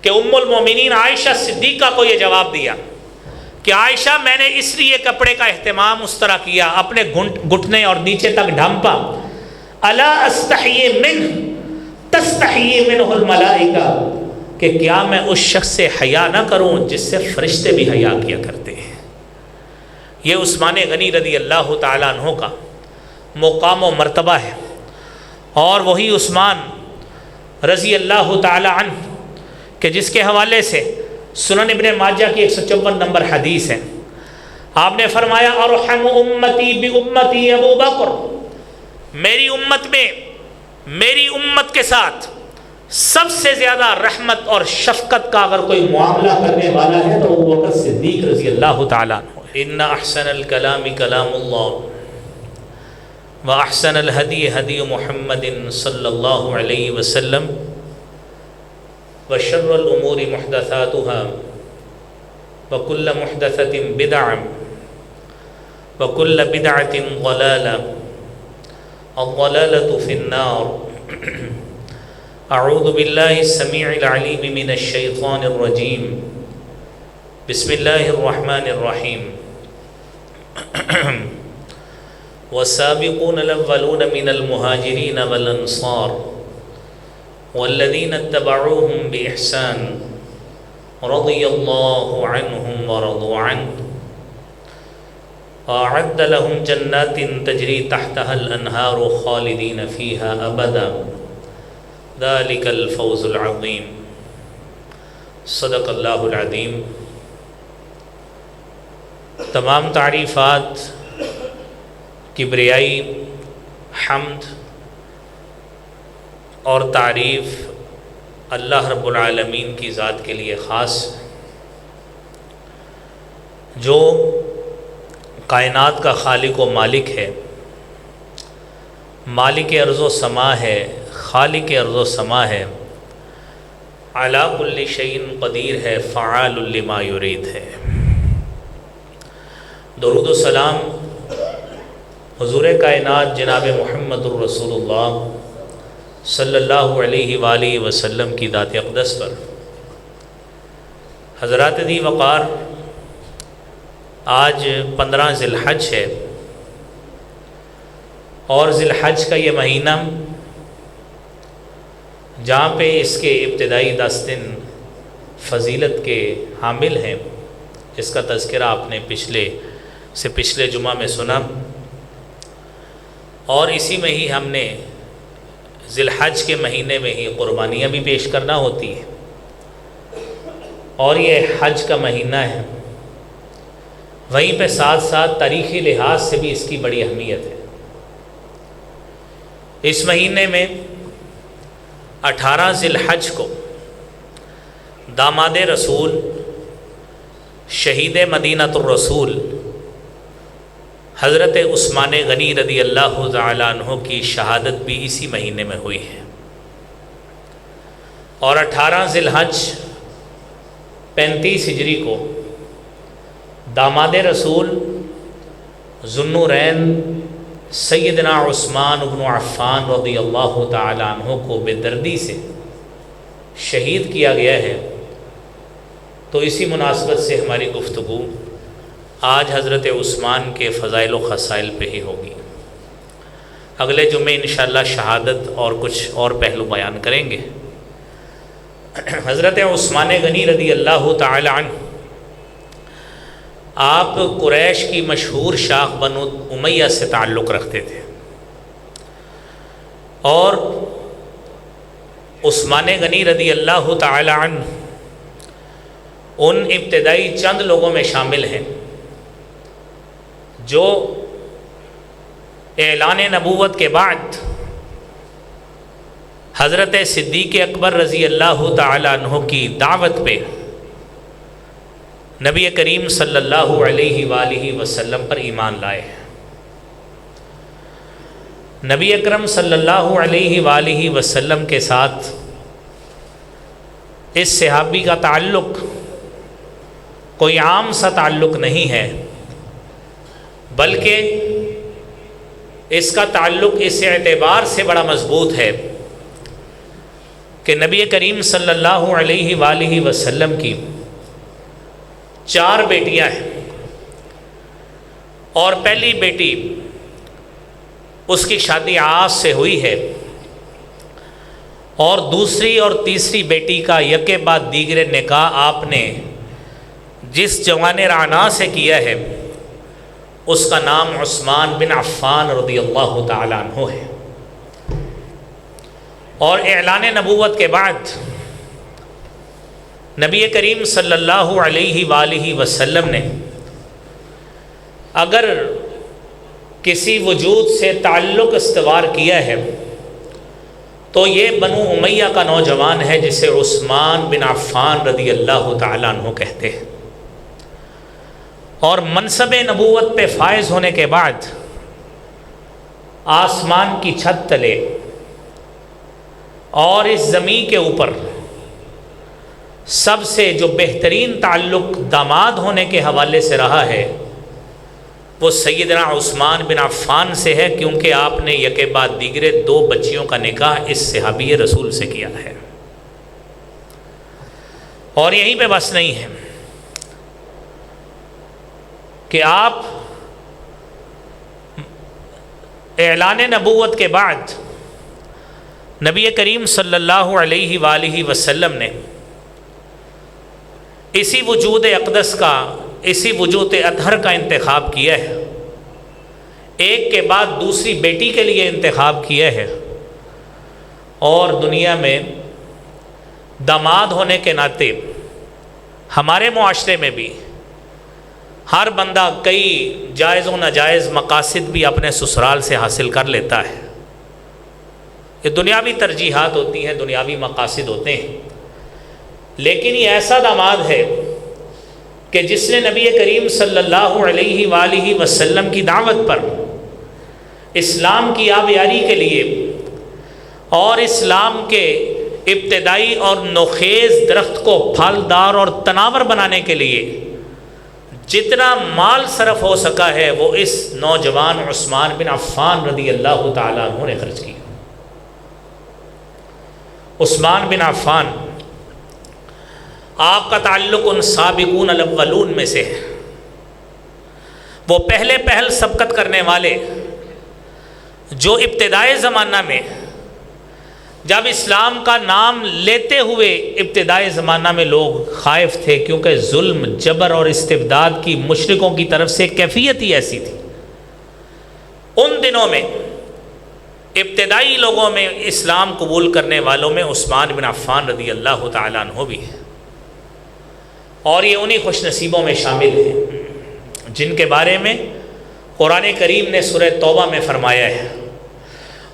کہ ام المومنین عائشہ صدیقہ کو یہ جواب دیا کہ عائشہ میں نے اس لیے کپڑے کا اہتمام اس طرح کیا، اپنے گھٹنے اور نیچے تک ڈھانپا، الا استحیی منہ تستحیی منہ الملائکہ، کہ کیا میں اس شخص سے حیا نہ کروں جس سے فرشتے بھی حیا کیا کرتے ہیں۔ یہ عثمان غنی رضی اللہ تعالیٰ عنہ کا مقام و مرتبہ ہے، اور وہی عثمان رضی اللہ تعالیٰ عنہ کہ جس کے حوالے سے سنن ابن ماجہ کی 154 نمبر حدیث ہے، آپ نے فرمایا ارحم امتی بامتی ابو بکر، میری امت میں میری امت کے ساتھ سب سے زیادہ رحمت اور شفقت کا اگر کوئی معاملہ کرنے والا ہے تو ابو بکر صدیق رضی اللہ تعالیٰ عنہ۔ ان احسن الکلام کلام اللہ واحسن الہدی ہدی محمد صلی اللہ علیہ وسلم وشر الامور محدثاتها وکل محدثۃ بدعۃ وکل بدعۃ ضلالہ الضلالۃ فی النار۔ اعوذ باللہ السمیع العلیم من الشیطان الرجیم، بسم اللہ الرحمن الرحیم۔ والسابقون الاولون من المہاجرین والانصار والذین اتبعوهم بإحسان رضی اللہ عنہم ورضوا عنہ وأعد لهم جنات تجری تحتها الانہار خالدین فیہا ابدا ذلك الفوز العظیم۔ صدق اللہ العظیم۔ تمام تعریفات، کبریائی، حمد اور تعریف اللہ رب العالمین کی ذات کے لیے خاص، جو کائنات کا خالق و مالک ہے، مالک ارض و سما ہے، خالق ارض و سما ہے، علی کل شیء قدیر ہے، فعال لما یرید ہے۔ درود و سلام حضور کائنات جناب محمد الرسول اللہ صلی اللہ علیہ وآلہ وسلم کی ذات اقدس پر۔ حضرات دی وقار، آج 15 ذی الحج ہے، اور ذی الحج کا یہ مہینہ جہاں پہ اس کے ابتدائی 10 دن فضیلت کے حامل ہیں، اس کا تذکرہ آپ نے پچھلے جمعہ میں سنا، اور اسی میں ہی ہم نے ذی الحج کے مہینے میں ہی قربانیاں بھی پیش کرنا ہوتی ہیں، اور یہ حج کا مہینہ ہے، وہیں پہ ساتھ ساتھ تاریخی لحاظ سے بھی اس کی بڑی اہمیت ہے۔ اس مہینے میں 18 ذی الحج کو داماد رسول، شہید مدینۃ الرسول حضرت عثمان غنی رضی اللہ تعالیٰ عنہ کی شہادت بھی اسی مہینے میں ہوئی ہے، اور 18 ذی الحج 35 ہجری کو داماد رسول ذو النورین سیدنا عثمان بن عفان رضی اللہ تعالیٰ عنہ کو بے دردی سے شہید کیا گیا ہے۔ تو اسی مناسبت سے ہماری گفتگو آج حضرت عثمان کے فضائل و خصائل پہ ہی ہوگی۔ اگلے جمعے انشاءاللہ شہادت اور کچھ اور پہلو بیان کریں گے۔ حضرت عثمان غنی رضی اللہ تعالی عنہ آپ قریش کی مشہور شاخ بنو امیہ سے تعلق رکھتے تھے، اور عثمان غنی رضی اللہ تعالی عنہ ان ابتدائی چند لوگوں میں شامل ہیں جو اعلان نبوت کے بعد حضرت صدیق اکبر رضی اللہ تعالی عنہ کی دعوت پہ نبی کریم صلی اللہ علیہ وآلہ وسلم پر ایمان لائے۔ نبی اکرم صلی اللہ علیہ وآلہ وسلم کے ساتھ اس صحابی کا تعلق کوئی عام سا تعلق نہیں ہے، بلکہ اس کا تعلق اس اعتبار سے بڑا مضبوط ہے کہ نبی کریم صلی اللہ علیہ وآلہ وسلم کی 4 بیٹیاں ہیں، اور پہلی بیٹی اس کی شادی عاص سے ہوئی ہے، اور دوسری اور تیسری بیٹی کا یکے بعد دیگر نکاح آپ نے جس جوان رعنا سے کیا ہے اس کا نام عثمان بن عفان رضی اللہ تعالیٰ عنہ ہے۔ اور اعلان نبوت کے بعد نبی کریم صلی اللہ علیہ وآلہ وسلم نے اگر کسی وجود سے تعلق استوار کیا ہے تو یہ بنو امیہ کا نوجوان ہے جسے عثمان بن عفان رضی اللہ تعالیٰ عنہ کہتے ہیں۔ اور منصب نبوت پہ فائز ہونے کے بعد آسمان کی چھت تلے اور اس زمین کے اوپر سب سے جو بہترین تعلق داماد ہونے کے حوالے سے رہا ہے وہ سیدنا عثمان بن عفان سے ہے، کیونکہ آپ نے یکے بعد دیگرے 2 بچیوں کا نکاح اس صحابی رسول سے کیا ہے۔ اور یہیں پہ بس نہیں ہے کہ آپ اعلان نبوت کے بعد نبی کریم صلی اللہ علیہ وآلہ وسلم نے اسی وجود اقدس کا، اسی وجود اطہر کا انتخاب کیا ہے، ایک کے بعد دوسری بیٹی کے لیے انتخاب کیا ہے، اور دنیا میں داماد ہونے کے ناطے ہمارے معاشرے میں بھی ہر بندہ کئی جائز و ناجائز مقاصد بھی اپنے سسرال سے حاصل کر لیتا ہے۔ یہ دنیاوی ترجیحات ہوتی ہیں، دنیاوی مقاصد ہوتے ہیں، لیکن یہ ایسا داماد ہے کہ جس نے نبی کریم صلی اللہ علیہ وآلہ وسلم کی دعوت پر اسلام کی آبیاری کے لیے اور اسلام کے ابتدائی اور نوخیز درخت کو پھلدار اور تناور بنانے کے لیے جتنا مال صرف ہو سکا ہے وہ اس نوجوان عثمان بن عفان رضی اللہ تعالیٰ عنہ نے خرچ کیا۔ عثمان بن عفان آپ کا تعلق ان سابقون الاولون میں سے ہے، وہ پہل سبقت کرنے والے جو ابتدائی زمانہ میں جب اسلام کا نام لیتے ہوئے ابتدائی زمانہ میں لوگ خائف تھے، کیونکہ ظلم، جبر اور استبداد کی مشرکوں کی طرف سے کیفیت ہی ایسی تھی۔ ان دنوں میں ابتدائی لوگوں میں اسلام قبول کرنے والوں میں عثمان بن عفان رضی اللہ تعالیٰ عنہ بھی ہے، اور یہ انہی خوش نصیبوں میں شامل ہیں جن کے بارے میں قرآن کریم نے سورہ توبہ میں فرمایا ہے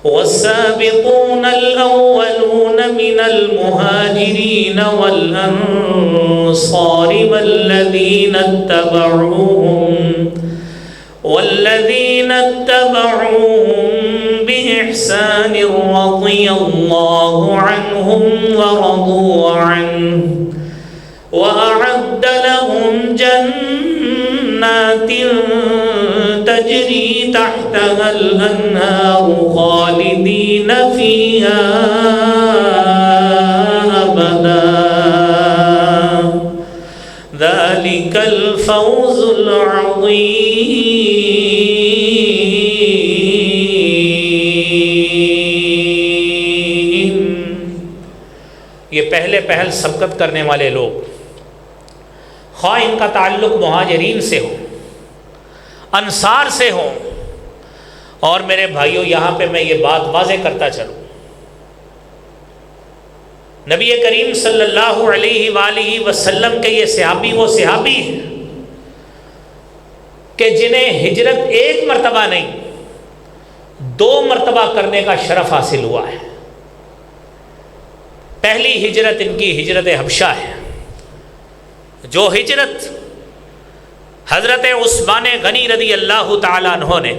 وَالسَّابِقُونَ الْأَوَّلُونَ مِنَ الْمُهَاجِرِينَ وَالْأَنصَارِ وَالَّذِينَ اتَّبَعُوهُم بِإِحْسَانٍ رَضِيَ اللَّهُ عَنْهُمْ وَرَضُوا عَنْهُ وَأَعَدَّ لَهُمْ جَنَّاتٍ تَجْرِي تَحْتَهَا الْأَنْهَارُ خَالِدِينَ فِيهَا أَبَدًا ذَلِكَ الْفَوْزُ الْعَظِيمُ۔ یہ پہل سبقت کرنے والے لوگ، خواہ ان کا تعلق مہاجرین سے ہو، انصار سے ہو، اور میرے بھائیوں یہاں پہ میں یہ بات واضح کرتا چلوں، نبی کریم صلی اللہ علیہ وآلہ وسلم کے یہ صحابی وہ صحابی ہیں کہ جنہیں ہجرت 1 مرتبہ نہیں 2 مرتبہ کرنے کا شرف حاصل ہوا ہے۔ پہلی ہجرت ان کی ہجرت حبشہ ہے، جو ہجرت حضرت عثمان غنی رضی اللہ تعالیٰ عنہ نے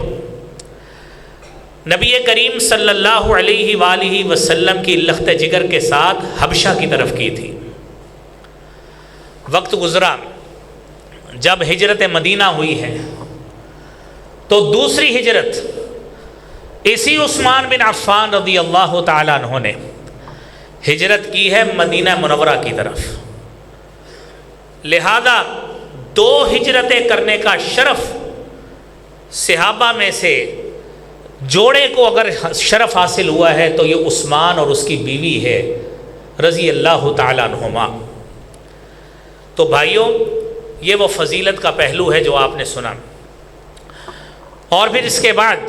نبی کریم صلی اللہ علیہ وآلہ وسلم کی لخت جگر کے ساتھ حبشہ کی طرف کی تھی۔ وقت گزرا، جب ہجرت مدینہ ہوئی ہے تو دوسری ہجرت اسی عثمان بن عفان رضی اللہ تعالیٰ عنہ نے ہجرت کی ہے مدینہ منورہ کی طرف، لہذا 2 ہجرتیں کرنے کا شرف صحابہ میں سے جوڑے کو اگر شرف حاصل ہوا ہے تو یہ عثمان اور اس کی بیوی ہے رضی اللہ تعالیٰ عنہما۔ تو بھائیوں، یہ وہ فضیلت کا پہلو ہے جو آپ نے سنا۔ اور پھر اس کے بعد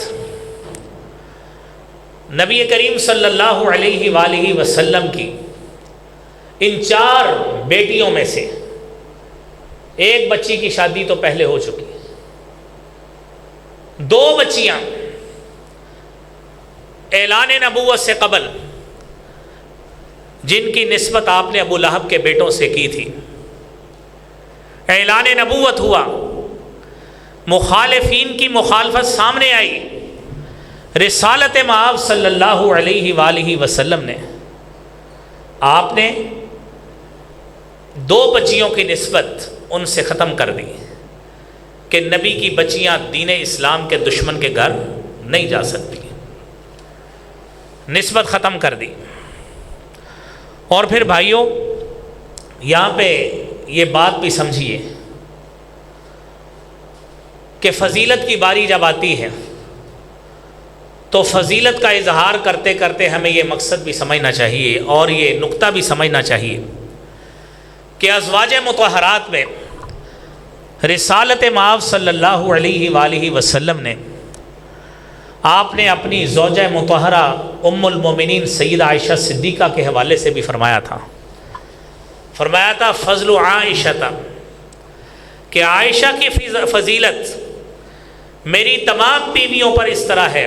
نبی کریم صلی اللہ علیہ وآلہ وسلم کی ان 4 بیٹیوں میں سے ایک بچی کی شادی تو پہلے ہو چکی، 2 بچیاں اعلان نبوت سے قبل جن کی نسبت آپ نے ابو لہب کے بیٹوں سے کی تھی، اعلان نبوت ہوا، مخالفین کی مخالفت سامنے آئی، رسالت مآب صلی اللہ علیہ وآلہ وسلم نے آپ نے 2 بچیوں کی نسبت ان سے ختم کر دی کہ نبی کی بچیاں دین اسلام کے دشمن کے گھر نہیں جا سکتی، نسبت ختم کر دی۔ اور پھر بھائیوں، یہاں پہ یہ بات بھی سمجھیے کہ فضیلت کی باری جب آتی ہے تو فضیلت کا اظہار کرتے کرتے ہمیں یہ مقصد بھی سمجھنا چاہیے اور یہ نقطہ بھی سمجھنا چاہیے کہ ازواج مطہرات میں رسالت مآب صلی اللہ علیہ وآلہ وسلم نے آپ نے اپنی زوجہ مطہرہ ام المومنین سیدہ عائشہ صدیقہ کے حوالے سے بھی فرمایا تھا فضل عائشہ، کہ عائشہ کی فضیلت میری تمام بیویوں پر اس طرح ہے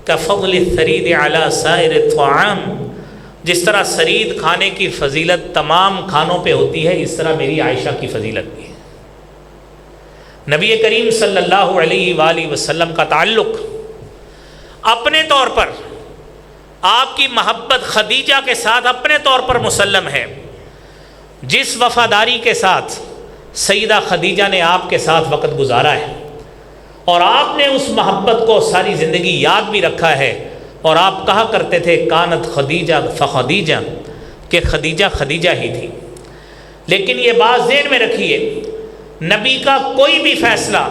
کہ فضل الثرید علی سائر الطعام، جس طرح سرید کھانے کی فضیلت تمام کھانوں پہ ہوتی ہے، اس طرح میری عائشہ کی فضیلت بھی ہے۔ نبی کریم صلی اللہ علیہ وآلہ وسلم کا تعلق اپنے طور پر آپ کی محبت خدیجہ کے ساتھ اپنے طور پر مسلم ہے۔ جس وفاداری کے ساتھ سیدہ خدیجہ نے آپ کے ساتھ وقت گزارا ہے اور آپ نے اس محبت کو ساری زندگی یاد بھی رکھا ہے، اور آپ کہا کرتے تھے کانت خدیجہ فخدیجہ، کہ خدیجہ خدیجہ ہی تھی۔ لیکن یہ بات ذہن میں رکھیے، نبی کا کوئی بھی فیصلہ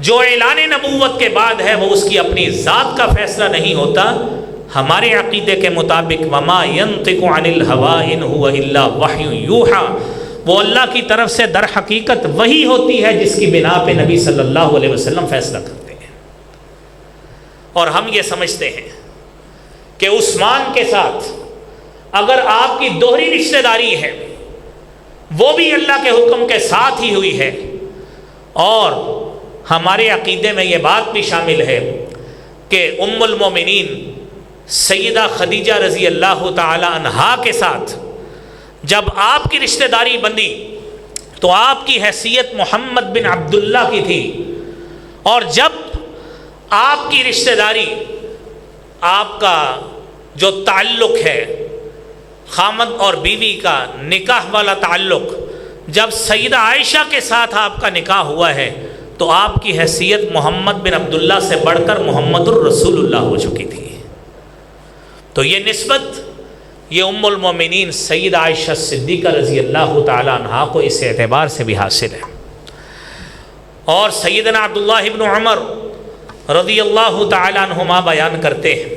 جو اعلان نبوت کے بعد ہے وہ اس کی اپنی ذات کا فیصلہ نہیں ہوتا۔ ہمارے عقیدے کے مطابق وما ينطق عن الهوى ان هو الا وحی یوحى، وہ اللہ کی طرف سے در حقیقت وہی ہوتی ہے جس کی بنا پہ نبی صلی اللہ علیہ وسلم فیصلہ کرتے ہیں۔ اور ہم یہ سمجھتے ہیں کہ عثمان کے ساتھ اگر آپ کی دوہری رشتہ داری ہے وہ بھی اللہ کے حکم کے ساتھ ہی ہوئی ہے، اور ہمارے عقیدے میں یہ بات بھی شامل ہے کہ ام المومنین سیدہ خدیجہ رضی اللہ تعالی عنہا کے ساتھ جب آپ کی رشتہ داری بندی تو آپ کی حیثیت محمد بن عبداللہ کی تھی، اور جب آپ کی رشتہ داری، آپ کا جو تعلق ہے خامد اور بیوی کا نکاح والا تعلق، جب سیدہ عائشہ کے ساتھ آپ کا نکاح ہوا ہے تو آپ کی حیثیت محمد بن عبداللہ سے بڑھ کر محمد الرسول اللہ ہو چکی تھی۔ تو یہ نسبت یہ ام المومنین سیدہ عائشہ صدیقہ رضی اللہ تعالی عنہا کو اس اعتبار سے بھی حاصل ہے۔ اور سیدنا عبداللہ ابن عمر رضی اللہ تعالی عنہما بیان کرتے ہیں،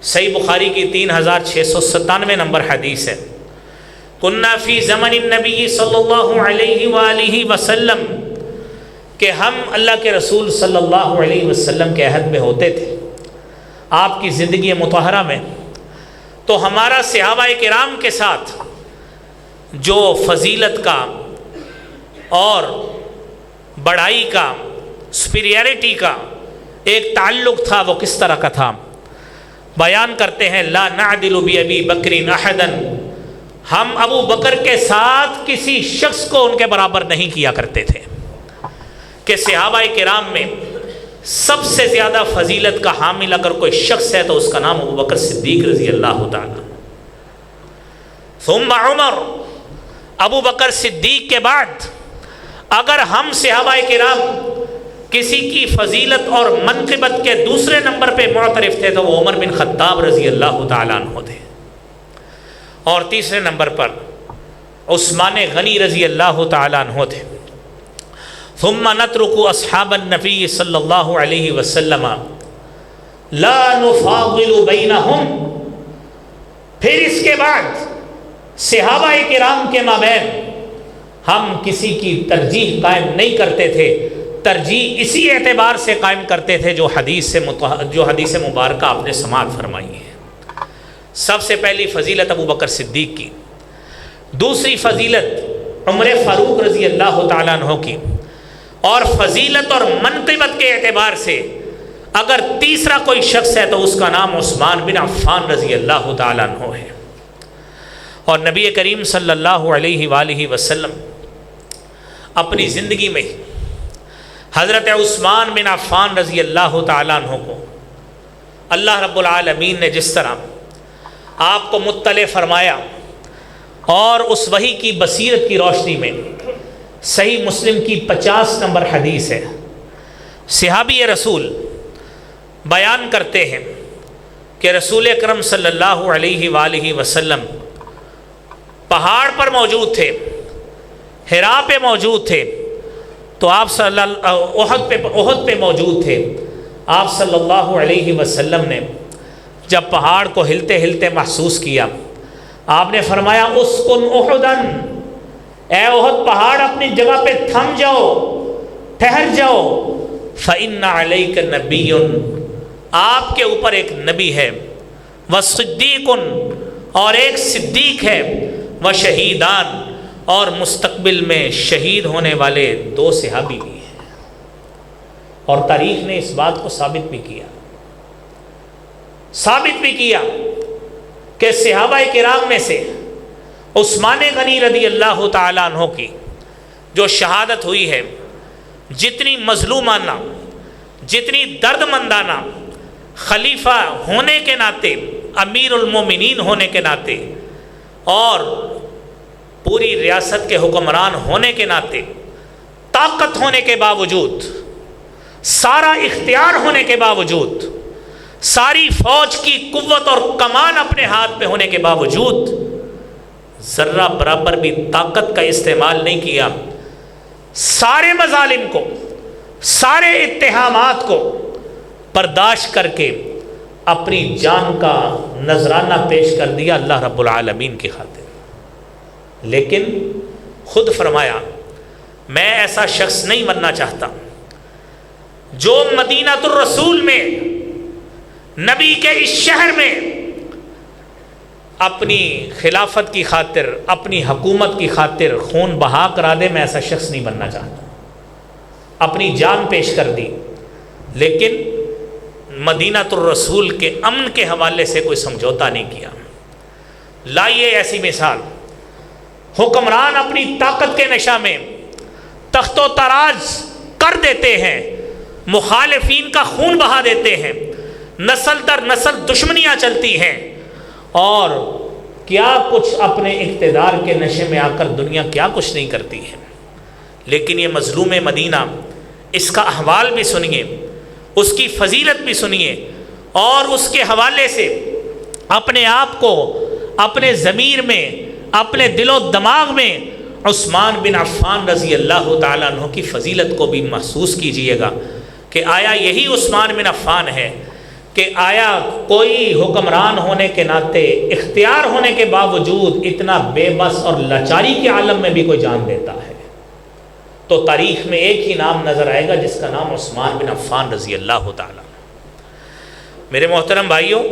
صحیح بخاری کی 3697 نمبر حدیث ہے، کنا فی زمن النبی صلی اللہ علیہ وآلہ وسلم، کہ ہم اللہ کے رسول صلی اللہ علیہ وسلم کے عہد میں ہوتے تھے آپ کی زندگی مطہرہ میں، تو ہمارا صحابہ کرام کے ساتھ جو فضیلت کا اور بڑائی کا، سپیریئرٹی کا ایک تعلق تھا، وہ کس طرح کا تھا؟ بیان کرتے ہیں لا نعدل بأبی بکر احدا، ہم ابو بکر کے ساتھ کسی شخص کو ان کے برابر نہیں کیا کرتے تھے، کہ صحابہ کرام میں سب سے زیادہ فضیلت کا حامل اگر کوئی شخص ہے تو اس کا نام ابو بکر صدیق رضی اللہ تعالی، ثم عمر، ابو بکر صدیق کے بعد اگر ہم صحابہ کرام کسی کی فضیلت اور منقبت کے دوسرے نمبر پہ معترف تھے تو وہ عمر بن خطاب رضی اللہ تعالیٰ عنہ تھے۔ اور تیسرے نمبر پر عثمان غنی رضی اللہ تعالیٰ عنہ تھے۔ ثم نترک اصحاب النبی صلی اللہ علیہ وسلم لا نفاضل بینہم، پھر اس کے بعد صحابہ کرام کے مابین ہم کسی کی ترجیح قائم نہیں کرتے تھے، ترجیح اسی اعتبار سے قائم کرتے تھے جو حدیث مبارکہ آپ نے سماعت فرمائی ہے۔ سب سے پہلی فضیلت ابو بکر صدیق کی، دوسری فضیلت عمر فاروق رضی اللہ تعالیٰ عنہ کی، اور فضیلت اور منقبت کے اعتبار سے اگر تیسرا کوئی شخص ہے تو اس کا نام عثمان بن عفان رضی اللہ تعالیٰ عنہ ہے۔ اور نبی کریم صلی اللہ علیہ وآلہ وسلم اپنی زندگی میں حضرت عثمان بن عفان رضی اللہ تعالیٰ عنہ کو اللہ رب العالمین نے جس طرح آپ کو مطلع فرمایا، اور اس وحی کی بصیرت کی روشنی میں صحیح مسلم کی 50 نمبر حدیث ہے، صحابی رسول بیان کرتے ہیں کہ رسول اکرم صلی اللہ علیہ وآلہ وسلم پہاڑ پر موجود تھے، حرا پہ موجود تھے، تو آپ احد پہ موجود تھے۔ آپ صلی اللہ علیہ وسلم نے جب پہاڑ کو ہلتے ہلتے محسوس کیا، آپ نے فرمایا اسکن احدن، اے احد پہاڑ اپنی جگہ پہ تھم جاؤ، ٹھہر جاؤ، فإن علیک نبی، آپ کے اوپر ایک نبی ہے، وصدیق، اور ایک صدیق ہے، وشہیدان، اور مستقبل میں شہید ہونے والے 2 صحابی بھی ہیں۔ اور تاریخ نے اس بات کو ثابت بھی کیا کہ صحابہ کرام میں سے عثمان غنی رضی اللہ تعالیٰ عنہ کی جو شہادت ہوئی ہے، جتنی مظلومانہ، جتنی درد مندانہ، خلیفہ ہونے کے ناطے، امیر المومنین ہونے کے ناطے، اور پوری ریاست کے حکمران ہونے کے ناطے، طاقت ہونے کے باوجود، سارا اختیار ہونے کے باوجود، ساری فوج کی قوت اور کمان اپنے ہاتھ پہ ہونے کے باوجود ذرہ برابر بھی طاقت کا استعمال نہیں کیا، سارے مظالم کو، سارے اتہامات کو برداشت کر کے اپنی جان کا نذرانہ پیش کر دیا اللہ رب العالمین کی خاطر۔ لیکن خود فرمایا میں ایسا شخص نہیں بننا چاہتا جو مدینہ الرسول میں، نبی کے اس شہر میں اپنی خلافت کی خاطر، اپنی حکومت کی خاطر خون بہا کرا دے۔ میں ایسا شخص نہیں بننا چاہتا، اپنی جان پیش کر دی، لیکن مدینہ الرسول کے امن کے حوالے سے کوئی سمجھوتا نہیں کیا۔ لائیے ایسی مثال، حکمران اپنی طاقت کے نشہ میں تخت و تاراج کر دیتے ہیں، مخالفین کا خون بہا دیتے ہیں، نسل در نسل دشمنیاں چلتی ہیں، اور کیا کچھ اپنے اقتدار کے نشے میں آ کر دنیا کیا کچھ نہیں کرتی ہے۔ لیکن یہ مظلوم مدینہ، اس کا احوال بھی سنیے، اس کی فضیلت بھی سنیے، اور اس کے حوالے سے اپنے آپ کو، اپنے ضمیر میں، اپنے دل و دماغ میں عثمان بن عفان رضی اللہ تعالیٰ عنہ کی فضیلت کو بھی محسوس کیجئے گا کہ آیا یہی عثمان بن عفان ہے کہ آیا کوئی حکمران ہونے کے ناطے، اختیار ہونے کے باوجود اتنا بے بس اور لاچاری کے عالم میں بھی کوئی جان دیتا ہے؟ تو تاریخ میں ایک ہی نام نظر آئے گا جس کا نام عثمان بن عفان رضی اللہ تعالیٰ۔ میرے محترم بھائیوں،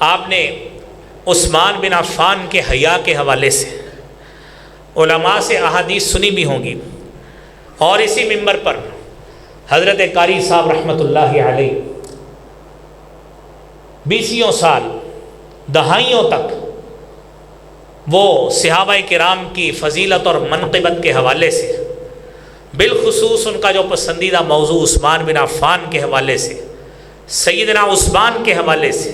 آپ نے عثمان بن عفان کے حیا کے حوالے سے علماء سے احادیث سنی بھی ہوں گی، اور اسی منبر پر حضرت قاری صاحب رحمۃ اللہ علیہ 20 سال، دہائیوں تک وہ صحابہ کرام کی فضیلت اور منقبت کے حوالے سے، بالخصوص ان کا جو پسندیدہ موضوع عثمان بن عفان کے حوالے سے، سیدنا عثمان کے حوالے سے،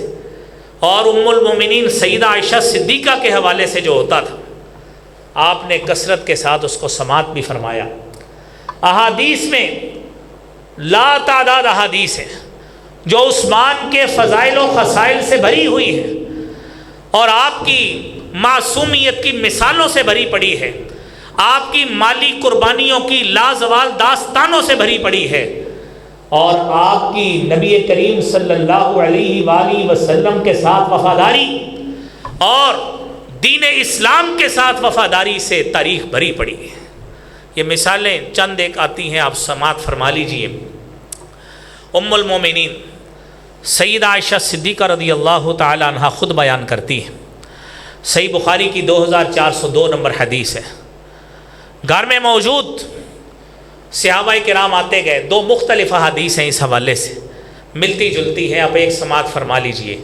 اور ام المومنین سیدہ عائشہ صدیقہ کے حوالے سے جو ہوتا تھا، آپ نے کثرت کے ساتھ اس کو سماعت بھی فرمایا۔ احادیث میں لا تعداد احادیث ہیں جو عثمان کے فضائل و خصائل سے بھری ہوئی ہیں، اور آپ کی معصومیت کی مثالوں سے بھری پڑی ہے، آپ کی مالی قربانیوں کی لازوال داستانوں سے بھری پڑی ہے، اور آپ کی نبی کریم صلی اللہ علیہ وآلہ وسلم کے ساتھ وفاداری اور دین اسلام کے ساتھ وفاداری سے تاریخ بھری پڑی ہے۔ یہ مثالیں چند ایک آتی ہیں، آپ سماعت فرما لیجئے۔ ام المومنین سیدہ عائشہ صدیقہ رضی اللہ تعالی عنہ خود بیان کرتی ہیں، صحیح بخاری کی 2402 نمبر حدیث ہے، گھر میں موجود صحابہ کرام آتے گئے، دو مختلف حدیث ہیں اس حوالے سے، ملتی جلتی ہیں، آپ ایک سماعت فرما لیجئے۔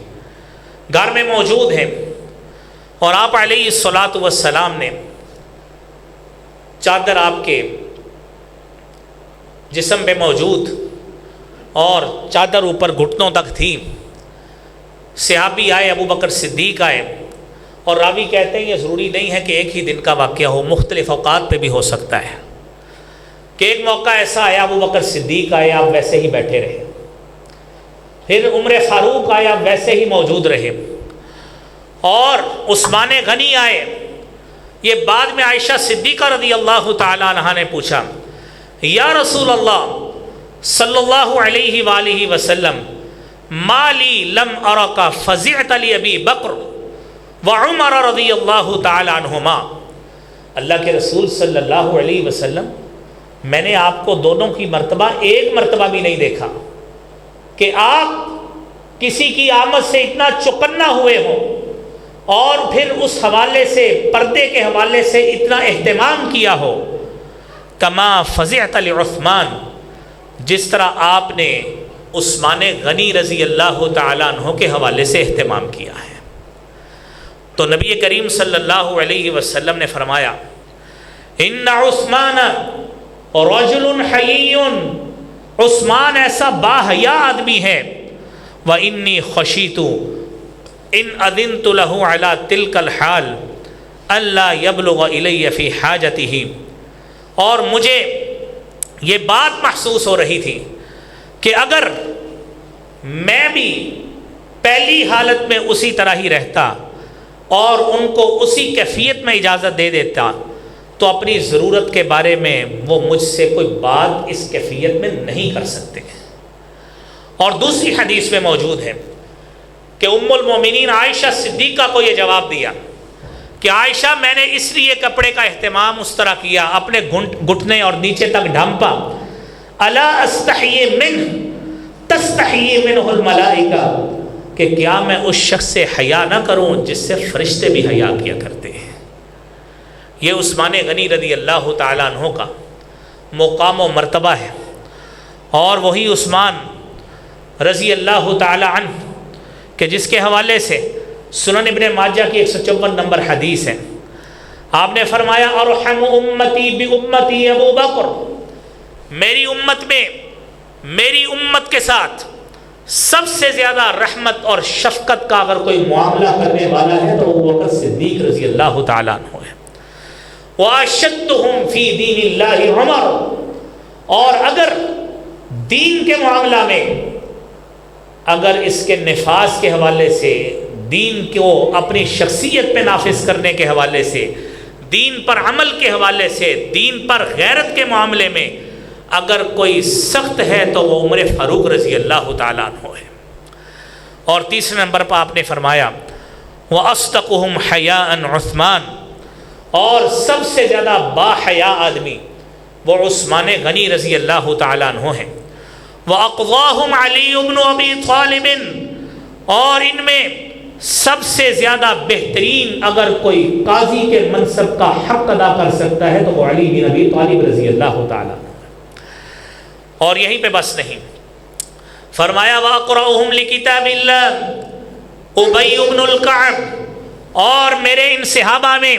گھر میں موجود ہیں اور آپ علیہ الصلاۃ والسلام نے چادر آپ کے جسم پہ موجود اور چادر اوپر گھٹنوں تک تھی۔ صحابی آئے، ابو بکر صدیق آئے، اور راوی کہتے ہیں یہ ضروری نہیں ہے کہ ایک ہی دن کا واقعہ ہو، مختلف اوقات پہ بھی ہو سکتا ہے کہ ایک موقع ایسا آیا ابو بکر صدیق آئے، آپ ویسے ہی بیٹھے رہے، پھر عمر فاروق آئے، آپ ویسے ہی موجود رہے، اور عثمان غنی آئے۔ یہ بعد میں عائشہ صدیقہ رضی اللہ تعالی عنہا نے پوچھا، یا رسول اللہ صلی اللہ علیہ وآلہ وسلم ما لی لم ارک فزعت لی ابی بکر وعمر رضی اللہ تعالی عنہما۔ اللہ کے رسول صلی اللہ علیہ وسلم، میں نے آپ کو دونوں کی مرتبہ ایک مرتبہ بھی نہیں دیکھا کہ آپ کسی کی آمد سے اتنا چوکنا ہوئے ہوں اور پھر اس حوالے سے، پردے کے حوالے سے اتنا اہتمام کیا ہو، کما فزعت لعثمان، جس طرح آپ نے عثمان غنی رضی اللہ تعالیٰ عنہ کے حوالے سے اہتمام کیا ہے۔ تو نبی کریم صلی اللہ علیہ وسلم نے فرمایا، ان عثمان رجل حیی، عثمان ایسا باحیا آدمی ہے، وانی خشیت ان اذنت له علی تلک الحال الا یبلغ الی فی حاجتہ، اور مجھے یہ بات محسوس ہو رہی تھی کہ اگر میں بھی پہلی حالت میں اسی طرح ہی رہتا اور ان کو اسی کیفیت میں اجازت دے دیتا تو اپنی ضرورت کے بارے میں وہ مجھ سے کوئی بات اس کیفیت میں نہیں کر سکتے۔ اور دوسری حدیث میں موجود ہے کہ ام المومنین عائشہ صدیقہ کو یہ جواب دیا کہ عائشہ، میں نے اس لیے کپڑے کا اہتمام اس طرح کیا، اپنے گھٹنے اور نیچے تک ڈھانپا، الا استحیی منہ تستحیی منہ الملائکہ، کہ کیا میں اس شخص سے حیا نہ کروں جس سے فرشتے بھی حیا کیا کرتے ہیں۔ یہ عثمان غنی رضی اللہ تعالیٰ عنہ کا مقام و مرتبہ ہے، اور وہی عثمان رضی اللہ تعالیٰ عنہ کہ جس کے حوالے سے سنن ابن ماجہ کی 154 نمبر حدیث ہے، آپ نے فرمایا، ارحم امتی بامتی ابو بکر، میری امت میں، میری امت کے ساتھ سب سے زیادہ رحمت اور شفقت کا اگر کوئی معاملہ کرنے والا ہے تو ابو بکر صدیق رضی اللہ تعالیٰ عنہ ہے۔ واشدہم فی دین اللہ عمر، اور اگر دین کے معاملہ میں، اگر اس کے نفاذ کے حوالے سے، دین کو اپنی شخصیت پہ نافذ کرنے کے حوالے سے، دین پر عمل کے حوالے سے، دین پر غیرت کے معاملے میں اگر کوئی سخت ہے تو وہ عمر فاروق رضی اللہ تعالیٰ عنہ ہے۔ اور تیسرے نمبر پر آپ نے فرمایا، وَأَصْدَقُهُمْ حَيَاءً عثمان، اور سب سے زیادہ با حیا آدمی وہ عثمان غنی رضی اللہ تعالیٰ عنہ ہیں۔ وَأَقْضَاهُمْ عَلِيُّ بْنُ أَبِي طَالِبٍ، اور ان میں سب سے زیادہ بہترین اگر کوئی قاضی کے منصب کا حق ادا کر سکتا ہے تو وہ علی بن ابی طالب رضی اللہ تعالیٰ عنہ۔ اور یہیں پہ بس نہیں، فرمایا وَأَقْرَأُهُمْ لِكِتَابِ اللَّهِ أُبَيُّ بْنُ الْكَعْبِ، اور میرے ان صحابہ میں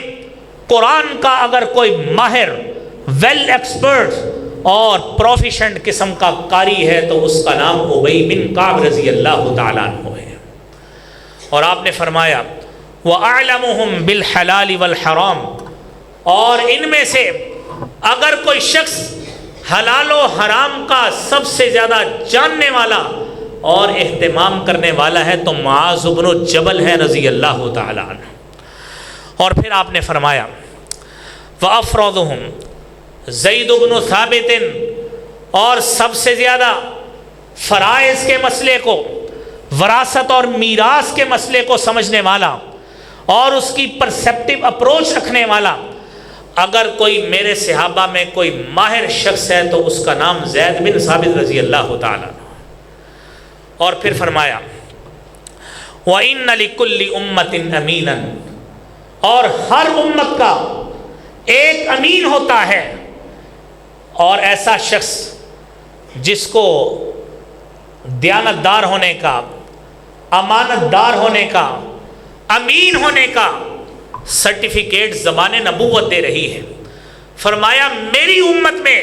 قرآن کا اگر کوئی ماہر، ویل ایکسپرٹ اور پروفیشنٹ قسم کا قاری ہے تو اس کا نام ابی بن کعب رضی اللہ تعالیٰ عنہ ہے۔ اور آپ نے فرمایا وَأَعْلَمُهُمْ بِالْحَلَالِ وَالْحَرَامِ، اور ان میں سے اگر کوئی شخص حلال و حرام کا سب سے زیادہ جاننے والا اور اہتمام کرنے والا ہے تو معاذ بن جبل ہے رضی اللہ تعالی عنہ۔ اور پھر آپ نے فرمایا وَأَفْرَضُهُمْ زید بن ثابت، اور سب سے زیادہ فرائض کے مسئلے کو، وراثت اور میراث کے مسئلے کو سمجھنے والا اور اس کی پرسیپٹیو اپروچ رکھنے والا اگر کوئی میرے صحابہ میں کوئی ماہر شخص ہے تو اس کا نام زید بن ثابت رضی اللہ تعالیٰ عنہ۔ اور پھر فرمایا وَإِنَّ لِكُلِّ أُمَّةٍ أَمِينًا، اور ہر امت کا ایک امین ہوتا ہے، اور ایسا شخص جس کو دیانت دار ہونے کا، امانت دار ہونے کا، امین ہونے کا سرٹیفکیٹ زبان نبوت دے رہی ہے۔ فرمایا میری امت میں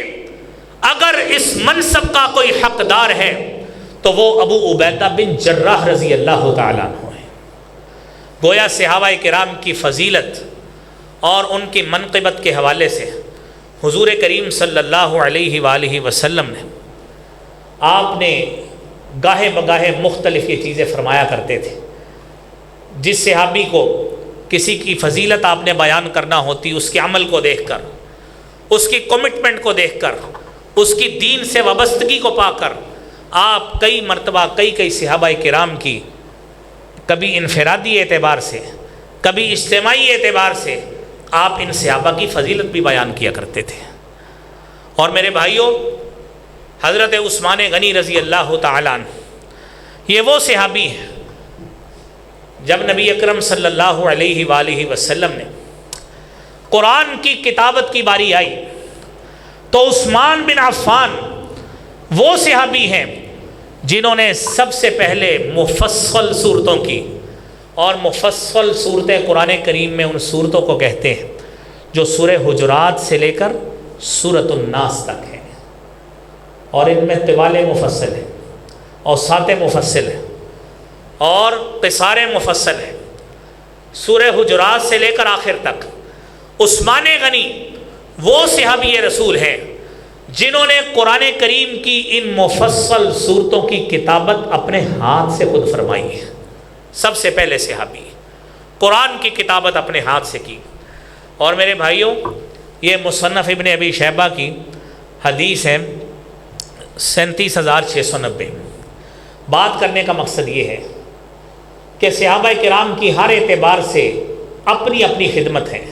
اگر اس منصب کا کوئی حقدار ہے تو وہ ابو عبیدہ بن جراح رضی اللہ تعالیٰ عنہ ہے۔ گویا صحابہ کرام کی فضیلت اور ان کی منقبت کے حوالے سے حضور کریم صلی اللہ علیہ وآلہ وسلم نے، آپ نے گاہے بگاہے مختلف یہ چیزیں فرمایا کرتے تھے۔ جس صحابی کو کسی کی فضیلت آپ نے بیان کرنا ہوتی، اس کے عمل کو دیکھ کر، اس کی کمٹمنٹ کو دیکھ کر، اس کی دین سے وابستگی کو پا کر، آپ کئی مرتبہ کئی صحابہ کرام کی کبھی انفرادی اعتبار سے، کبھی اجتماعی اعتبار سے آپ ان صحابہ کی فضیلت بھی بیان کیا کرتے تھے۔ اور میرے بھائیوں، حضرت عثمان غنی رضی اللہ تعالیٰ عنہ یہ وہ صحابی ہیں جب نبی اکرم صلی اللہ علیہ وآلہ وسلم نے قرآن کی کتابت کی باری آئی تو عثمان بن عفان وہ صحابی ہیں جنہوں نے سب سے پہلے مفصل صورتوں کی، اور مفصل صورتیں قرآن کریم میں ان صورتوں کو کہتے ہیں جو سورہ حجرات سے لے کر سورۃ الناس تک ہیں، اور ان میں طوال مفصل ہیں، اوساط مفصل ہیں، اور قصار مفصل ہیں، سورہ حجرات سے لے کر آخر تک۔ عثمان غنی وہ صحابی رسول ہیں جنہوں نے قرآن کریم کی ان مفصل صورتوں کی کتابت اپنے ہاتھ سے خود فرمائی ہے۔ سب سے پہلے صحابی قرآن کی کتابت اپنے ہاتھ سے کی۔ اور میرے بھائیوں، یہ مصنف ابن ابی شیبہ کی حدیث ہے 37,690۔ بات کرنے کا مقصد یہ ہے کہ صحابہ کرام کی ہر اعتبار سے اپنی اپنی خدمت ہے،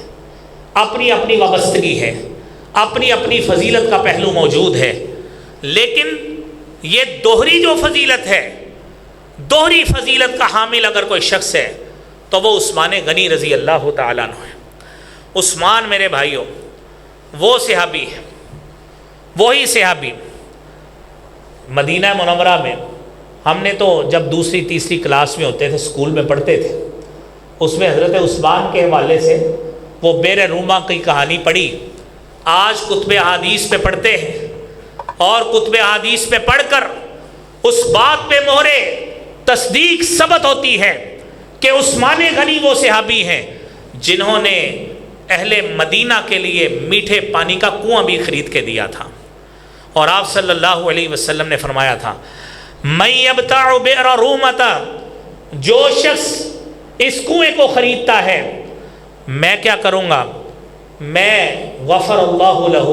اپنی اپنی وابستگی ہے، اپنی اپنی فضیلت کا پہلو موجود ہے، لیکن یہ دوہری جو فضیلت ہے، دوہری فضیلت کا حامل اگر کوئی شخص ہے تو وہ عثمان غنی رضی اللہ تعالیٰ عنہ ہے۔ عثمان میرے بھائیوں وہ صحابی ہے، وہی صحابی مدینہ منورہ میں ہم نے تو جب دوسری تیسری کلاس میں ہوتے تھے اسکول میں پڑھتے تھے، اس میں حضرت عثمان کے حوالے سے وہ بیر روما کی کہانی پڑھی۔ آج کتب احادیث پہ پڑھتے ہیں، اور کتب احادیث پہ پڑھ کر اس بات پہ مہرے تصدیق ثبت ہوتی ہے کہ عثمان غنی وہ صحابی ہیں جنہوں نے اہل مدینہ کے لیے میٹھے پانی کا کنواں بھی خرید کے دیا تھا۔ اور آپ صلی اللہ علیہ وسلم نے فرمایا تھا مَن یبتاع بئر رومۃ، جو شخص اس کنویں کو خریدتا ہے میں کیا کروں گا، میں غفر اللہ لہ،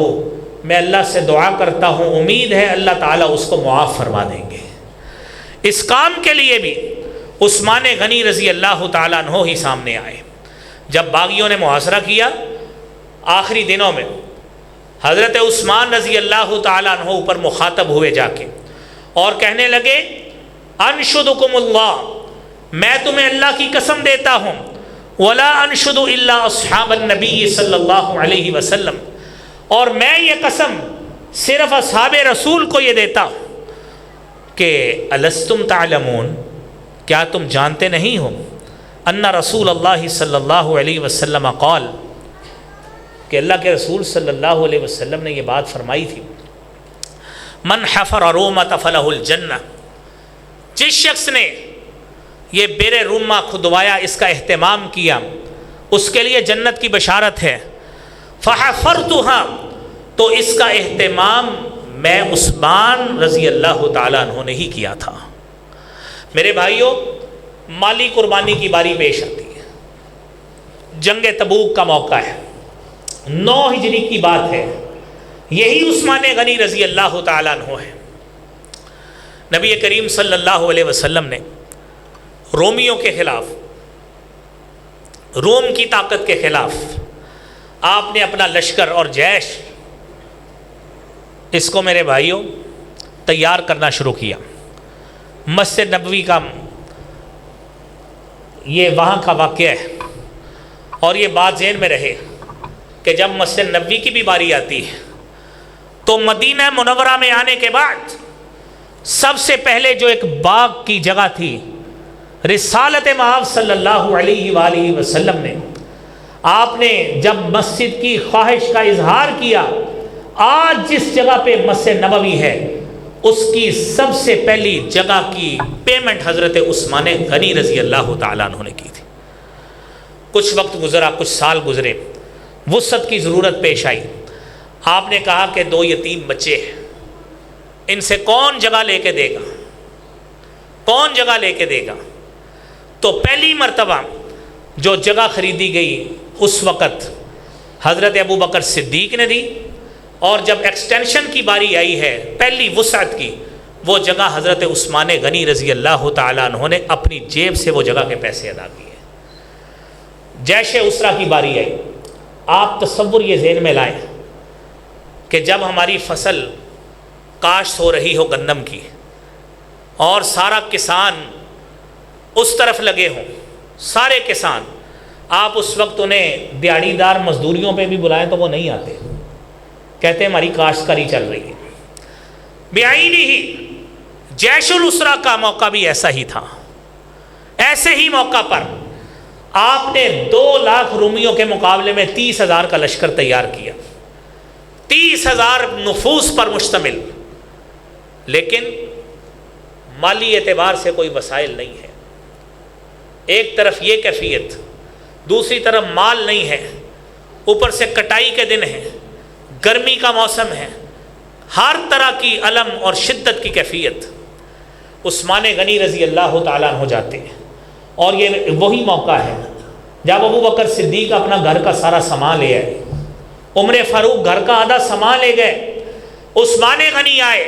میں اللہ سے دعا کرتا ہوں، امید ہے اللہ تعالیٰ اس کو معاف فرما دیں گے۔ اس کام کے لیے بھی عثمان غنی رضی اللہ تعالیٰ عنہ ہی سامنے آئے۔ جب باغیوں نے محاصرہ کیا آخری دنوں میں، حضرت عثمان رضی اللہ تعالیٰ عنہ اوپر مخاطب ہوئے جا کے، اور کہنے لگے انشدکم اللہ، میں تمہیں اللہ کی قسم دیتا ہوں، ولا انشد الا اصحاب النبی صلی اللہ علیہ وسلم، اور میں یہ قسم صرف اصحاب رسول کو یہ دیتا ہوں کہ الستم تعلمون، کیا تم جانتے نہیں ہو ان رسول اللہ صلی اللہ علیہ وسلم قال، کہ اللہ کے رسول صلی اللہ علیہ وسلم نے یہ بات فرمائی تھی من حفر رومۃ فلہ الجنہ، جس شخص نے یہ بیر روما کھدوایا، اس کا اہتمام کیا، اس کے لیے جنت کی بشارت ہے۔ فحفرتها، تو اس کا اہتمام میں عثمان رضی اللہ تعالیٰ عنہ نے ہی کیا تھا۔ میرے بھائیوں، مالی قربانی کی باری پیش آتی ہے۔ جنگ تبوک کا موقع ہے، 9 ہجری کی بات ہے، یہی عثمان غنی رضی اللہ تعالیٰ عنہ ہے۔ نبی کریم صلی اللہ علیہ وسلم نے رومیوں کے خلاف، روم کی طاقت کے خلاف آپ نے اپنا لشکر اور جیش اس کو میرے بھائیوں تیار کرنا شروع کیا۔ مسجد نبوی کا یہ وہاں کا واقعہ ہے، اور یہ بات ذہن میں رہے کہ جب مسجد نبوی کی بھی باری آتی ہے تو مدینہ منورہ میں آنے کے بعد سب سے پہلے جو ایک باغ کی جگہ تھی، رسالت مآب صلی اللہ علیہ وآلہ وسلم نے، آپ نے جب مسجد کی خواہش کا اظہار کیا، آج جس جگہ پہ مسجد نبوی ہے اس کی سب سے پہلی جگہ کی پیمنٹ حضرت عثمان غنی رضی اللہ تعالیٰ عنہ نے کی تھی۔ کچھ وقت گزرا، کچھ سال گزرے، وسعت کی ضرورت پیش آئی۔ آپ نے کہا کہ 2 یتیم بچے ہیں، ان سے کون جگہ لے کے دے گا، کون جگہ لے کے دے گا؟ تو پہلی مرتبہ جو جگہ خریدی گئی اس وقت حضرت ابو بکر صدیق نے دی، اور جب ایکسٹینشن کی باری آئی ہے پہلی وسعت کی، وہ جگہ حضرت عثمان غنی رضی اللہ تعالیٰ عنہ نے اپنی جیب سے وہ جگہ کے پیسے ادا کیے۔ جیش اسرا کی باری آئی، آپ تصور یہ ذہن میں لائیں کہ جب ہماری فصل کاشت ہو رہی ہو گندم کی، اور سارا کسان اس طرف لگے ہوں، سارے کسان، آپ اس وقت انہیں دیہڑی دار مزدوریوں پہ بھی بلائیں تو وہ نہیں آتے، کہتے ہیں ہماری کاشتکاری چل رہی ہے۔ بعینی ہی جیش الاسرا کا موقع بھی ایسا ہی تھا۔ ایسے ہی موقع پر آپ نے 2 لاکھ رومیوں کے مقابلے میں 30,000 کا لشکر تیار کیا، 30,000 نفوس پر مشتمل، لیکن مالی اعتبار سے کوئی وسائل نہیں ہے۔ ایک طرف یہ کیفیت، دوسری طرف مال نہیں ہے، اوپر سے کٹائی کے دن ہیں، گرمی کا موسم ہے، ہر طرح کی الم اور شدت کی کیفیت۔ عثمان غنی رضی اللہ تعالیٰ عنہ جاتے ہیں، اور یہ وہی موقع ہے جب ابو بکر صدیق اپنا گھر کا سارا سامان لے آئے، عمر فاروق گھر کا آدھا سامان لے گئے، عثمان غنی آئے،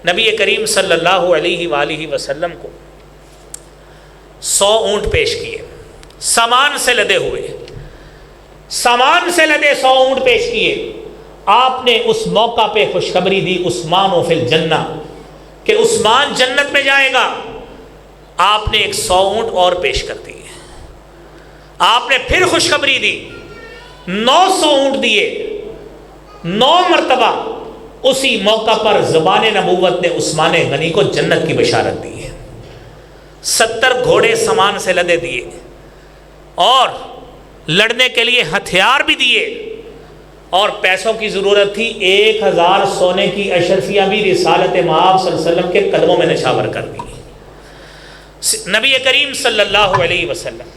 نبی کریم صلی اللہ علیہ وآلہ وسلم کو 100 اونٹ پیش کیے، سامان سے لدے ہوئے، سامان سے لدے 100 اونٹ پیش کیے۔ آپ نے اس موقع پہ خوشخبری دی، عثمان فی الجنہ، کہ عثمان جنت میں جائے گا۔ آپ نے 100 اونٹ اور پیش کر دیے۔ آپ نے پھر خوشخبری دی، 900 اونٹ دیے، 9 مرتبہ اسی موقع پر زبان نبوت نے عثمان غنی کو جنت کی بشارت دی ہے۔ 70 گھوڑے سامان سے لدے دیے، اور لڑنے کے لیے ہتھیار بھی دیے، اور پیسوں کی ضرورت تھی، 1000 سونے کی اشرفیہ بھی رسالت مآب صلی اللہ علیہ وسلم کے قدموں میں نشاور کر دی۔ نبی کریم صلی اللہ علیہ وسلم،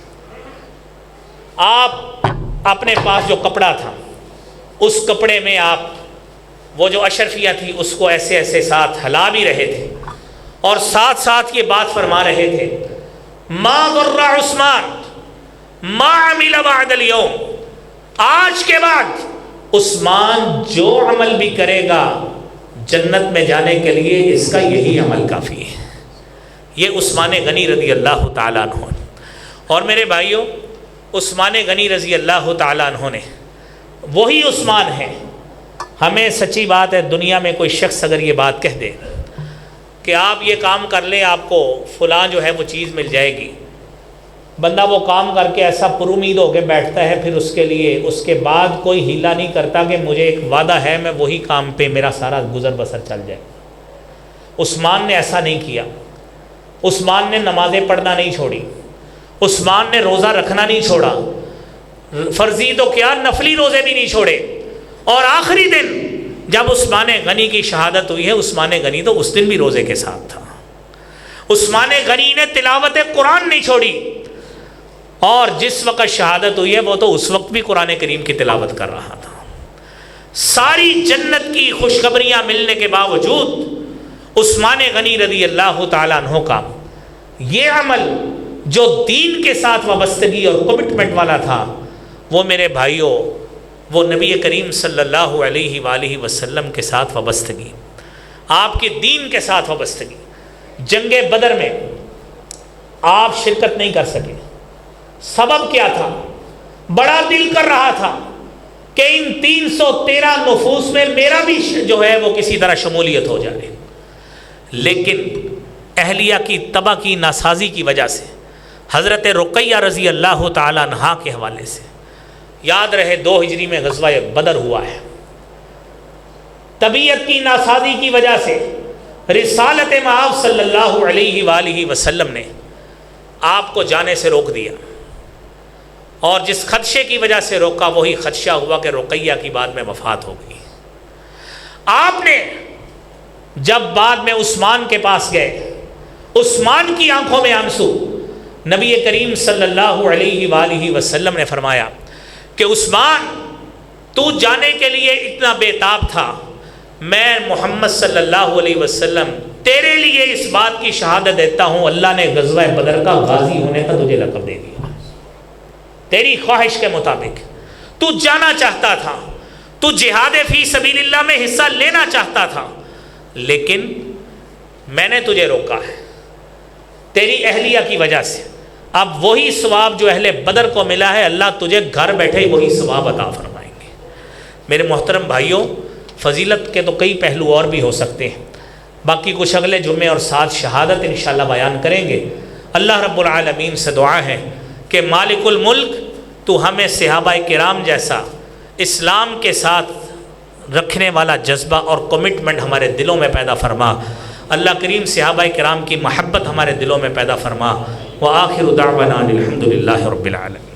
آپ اپنے پاس جو کپڑا تھا اس کپڑے میں آپ وہ جو اشرفیہ تھی اس کو ایسے ایسے ساتھ ہلا بھی رہے تھے، اور ساتھ ساتھ یہ بات فرما رہے تھے، ما ضر عثمان ما عمل بعد اليوم، آج کے بعد عثمان جو عمل بھی کرے گا جنت میں جانے کے لیے اس کا یہی عمل کافی ہے۔ یہ عثمان غنی رضی اللہ تعالیٰ عنہ۔ اور میرے بھائیوں، عثمان غنی رضی اللہ تعالیٰ عنہ نے، وہی عثمان ہے۔ ہمیں سچی بات ہے، دنیا میں کوئی شخص اگر یہ بات کہہ دے کہ آپ یہ کام کر لیں آپ کو فلاں جو ہے وہ چیز مل جائے گی، بندہ وہ کام کر کے ایسا پر امید ہو کے بیٹھتا ہے، پھر اس کے لیے اس کے بعد کوئی ہیلا نہیں کرتا کہ مجھے ایک وعدہ ہے میں وہی کام پہ میرا سارا گزر بسر چل جائے۔ عثمان نے ایسا نہیں کیا۔ عثمان نے نمازیں پڑھنا نہیں چھوڑی، عثمان نے روزہ رکھنا نہیں چھوڑا، فرضی تو کیا نفلی روزے بھی نہیں چھوڑے۔ اور آخری دن جب عثمان غنی کی شہادت ہوئی ہے، عثمان غنی تو اس دن بھی روزے کے ساتھ تھا۔ عثمان غنی نے تلاوت قرآن نہیں چھوڑی، اور جس وقت شہادت ہوئی ہے وہ تو اس وقت بھی قرآن کریم کی تلاوت کر رہا تھا۔ ساری جنت کی خوشخبریاں ملنے کے باوجود عثمان غنی رضی اللہ تعالیٰ عنہ کا یہ عمل جو دین کے ساتھ وابستگی اور کمٹمنٹ والا تھا، وہ میرے بھائیوں وہ نبی کریم صلی اللہ علیہ وآلہ وسلم کے ساتھ وابستگی، آپ کے دین کے ساتھ وابستگی۔ جنگ بدر میں آپ شرکت نہیں کر سکے، سبب کیا تھا؟ بڑا دل کر رہا تھا کہ ان 313 نفوس میں میرا بھی جو ہے وہ کسی طرح شمولیت ہو جائے، لیکن اہلیہ کی تباہ کی ناسازی کی وجہ سے حضرت رقیہ رضی اللہ تعالیٰ عنہا کے حوالے سے، یاد رہے 2 ہجری میں غزوہ بدر ہوا ہے، طبیعت کی ناسازی کی وجہ سے رسالت مآب صلی اللہ علیہ وآلہ وسلم نے آپ کو جانے سے روک دیا، اور جس خدشے کی وجہ سے روکا وہی خدشہ ہوا کہ رقیہ کی بعد میں وفات ہو گئی۔ آپ نے جب بعد میں عثمان کے پاس گئے، عثمان کی آنکھوں میں آنسو، نبی کریم صلی اللہ علیہ وآلہ وسلم نے فرمایا کہ عثمان تو جانے کے لیے اتنا بے تاب تھا، میں محمد صلی اللہ علیہ وسلم تیرے لیے اس بات کی شہادت دیتا ہوں، اللہ نے غزوہ بدر کا غازی ہونے کا تجھے لقب دے دیا، تیری خواہش کے مطابق تو جانا چاہتا تھا، تو جہاد فی سبیل اللہ میں حصہ لینا چاہتا تھا، لیکن میں نے تجھے روکا ہے تیری اہلیہ کی وجہ سے۔ اب وہی ثواب جو اہل بدر کو ملا ہے، اللہ تجھے گھر بیٹھے وہی ثواب عطا فرمائیں گے۔ میرے محترم بھائیوں، فضیلت کے تو کئی پہلو اور بھی ہو سکتے ہیں، باقی کچھ اگلے جمعے اور 7 شہادت انشاءاللہ بیان کریں گے۔ اللہ رب العالمین سے دعا ہے کہ مالک الملک تو ہمیں صحابہ کرام جیسا اسلام کے ساتھ رکھنے والا جذبہ اور کمٹمنٹ ہمارے دلوں میں پیدا فرما۔ اللہ کریم صحابہ کرام کی محبت ہمارے دلوں میں پیدا فرما۔ وآخر دعوانا الحمدللہ رب العالمین۔